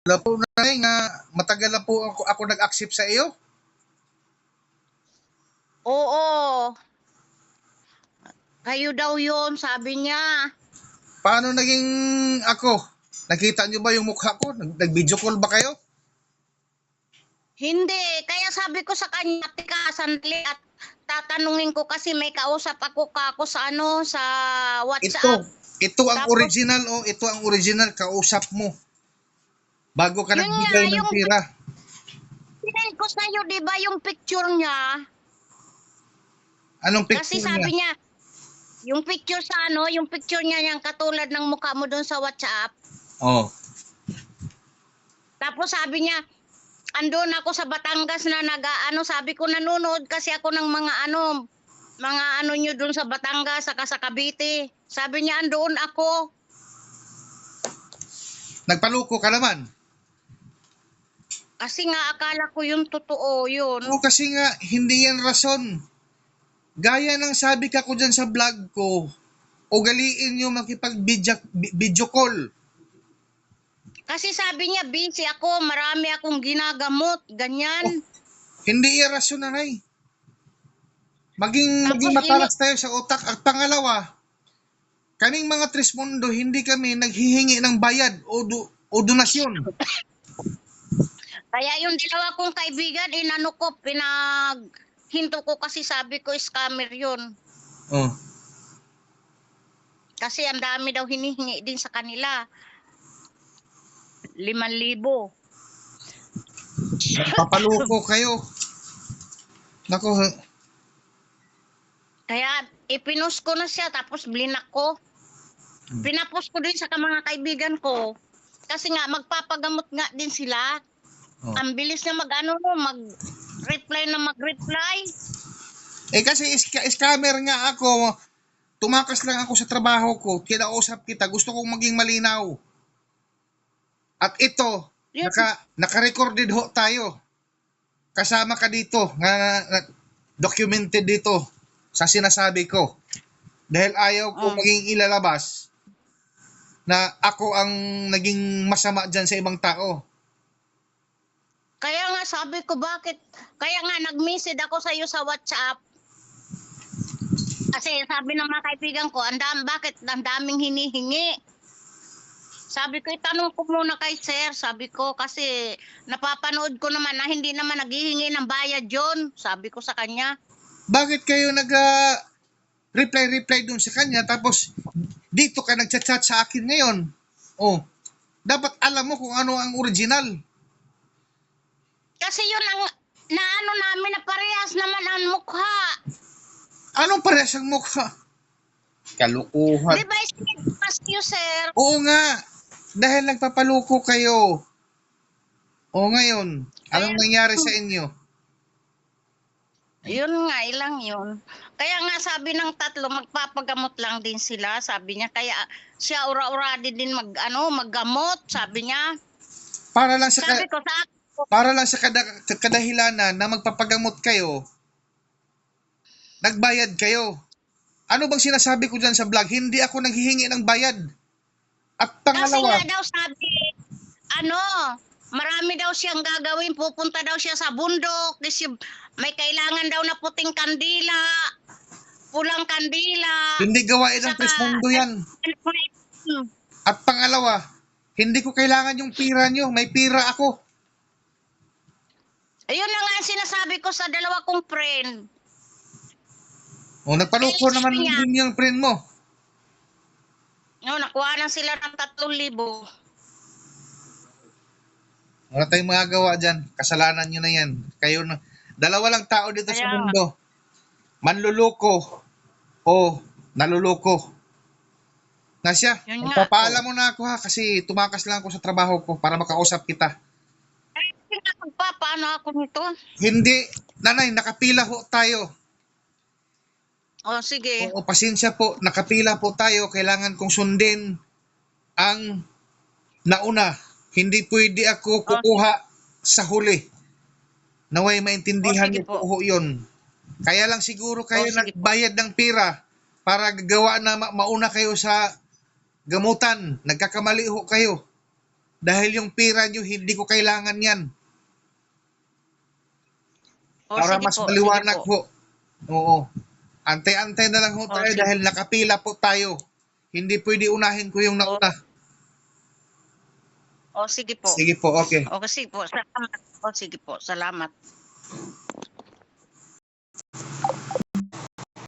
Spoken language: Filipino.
Wala po nanay nga matagal na po ako nag-accept sa iyo. Oo. Kayo daw yun, sabi niya. Paano naging ako? Nakita niyo ba yung mukha ko? Nag-video call ba kayo? Hindi. Kaya sabi ko sa kanya, tika, sandali at tatanungin ko kasi may kausap ako sa sa WhatsApp. Ito ang Tapos, original ito ang original kausap mo. Bago ka yun nga, nagbigay ng yung pera. pinend ko sa'yo, di ba yung picture niya? Anong Kasi picture sabi niya? niya, yung picture sa yung picture niya yung katulad ng mukha mo doon sa WhatsApp. Oh. Tapos sabi niya, andun ako sa Batangas na sabi ko nanonood kasi ako ng mga nyo doon sa Batangas saka sa Cavite. Sabi niya, andoon ako. Nagpaluko ka naman. Kasi nga akala ko yung totoo yun. Oo, kasi nga hindi yan rason. Gaya ng sabi ka ko dyan sa vlog ko, ugaliin nyo makipag-video call. Kasi sabi niya, busy ako, marami akong ginagamot, ganyan. Hindi yan rason, nanay. Maging matalas tayo sa utak. At pangalawa, kaning mga Trismundo, hindi kami naghihingi ng bayad o donasyon. Kaya yung dalawa kong kaibigan, pinaghinto ko kasi sabi ko, scammer yun. Oh. Kasi ang dami daw hinihingi din sa kanila. 5,000. Papaluko kayo. Nako. Kaya ipinost ko na siya tapos blinak ko. Pinapost ko din sa mga kaibigan ko. Kasi nga magpapagamot nga din sila. Oh. Ang bilis na mag-reply. Kasi scammer nga ako. Tumakas lang ako sa trabaho ko. Kinausap kita. Gusto kong maging malinaw. At ito, Yes. naka-recorded ho tayo. Kasama ka dito. Documented dito sa sinasabi ko. Dahil ayaw ko maging ilalabas na ako ang naging masama dyan sa ibang tao. Kaya nga sabi ko, bakit? Kaya nga nag-message ako sa iyo sa WhatsApp. Kasi sabi ng mga kaibigan ko, bakit ang daming hinihingi? Sabi ko, itanong ko muna kay sir. Sabi ko, kasi napapanood ko naman na hindi naman naghihingi ng bayad yun. Sabi ko sa kanya. Bakit kayo reply dun sa kanya tapos dito ka nagchat-chat sa akin ngayon? Oh, dapat alam mo kung ano ang original. Kasi yun ang namin na parehas naman ang mukha. Anong parehas ang mukha? Kalukuhan. Di ba is you, sir? Oo nga. Dahil nagpapaluko kayo. O ngayon, anong nangyari sa inyo? Yun nga, ilang yun. Kaya nga sabi ng tatlo, magpapagamot lang din sila. Sabi niya, kaya siya ura-uradi din maggamot, sabi niya. Para lang sa Sabi ko, kadahilanan na magpapagamot kayo, nagbayad kayo. Ano bang sinasabi ko dyan sa vlog? Hindi ako naghihingi ng bayad. At pangalawa, kasi nga daw sabi, marami daw siyang gagawin, pupunta daw siya sa bundok, kasi may kailangan daw na puting kandila, pulang kandila. hindi gawain ng Trismundo yan. At pangalawa, hindi ko kailangan yung pira nyo. May pira ako. Ayun na nga ang sinasabi ko sa dalawa kong friend. O, nagpaluko naman din yung friend mo. Nakuha na sila ng 3,000. Wala tayong magagawa dyan. Kasalanan nyo na yan. Kayo na. Dalawa lang tao dito sa mundo. Manluloko o naluloko. Nasya, magpapaalam mo na ako ha kasi tumakas lang ako sa trabaho ko para makausap kita. Paano ako nito? Hindi. Nanay, nakapila ho tayo. Sige. Oo, pasensya po. Nakapila po tayo. Kailangan kong sundin ang nauna. Hindi pwede ako kukuha sa huli. Naway maintindihan niyo po yun. Kaya lang siguro kayo nagbayad ng pira para gagawa na mauna kayo sa gamutan. Nagkakamali ho kayo. Dahil yung pera nyo, hindi ko kailangan yan. O, Para sige mas po, maliwanag sige po. po. Oo. Antay-antay na lang ho O, tayo sige. dahil nakapila po tayo. Hindi pwede unahin ko yung O, nauna. o sige po. Sige po, okay. O, sige po. Salamat. O, sige po. Salamat.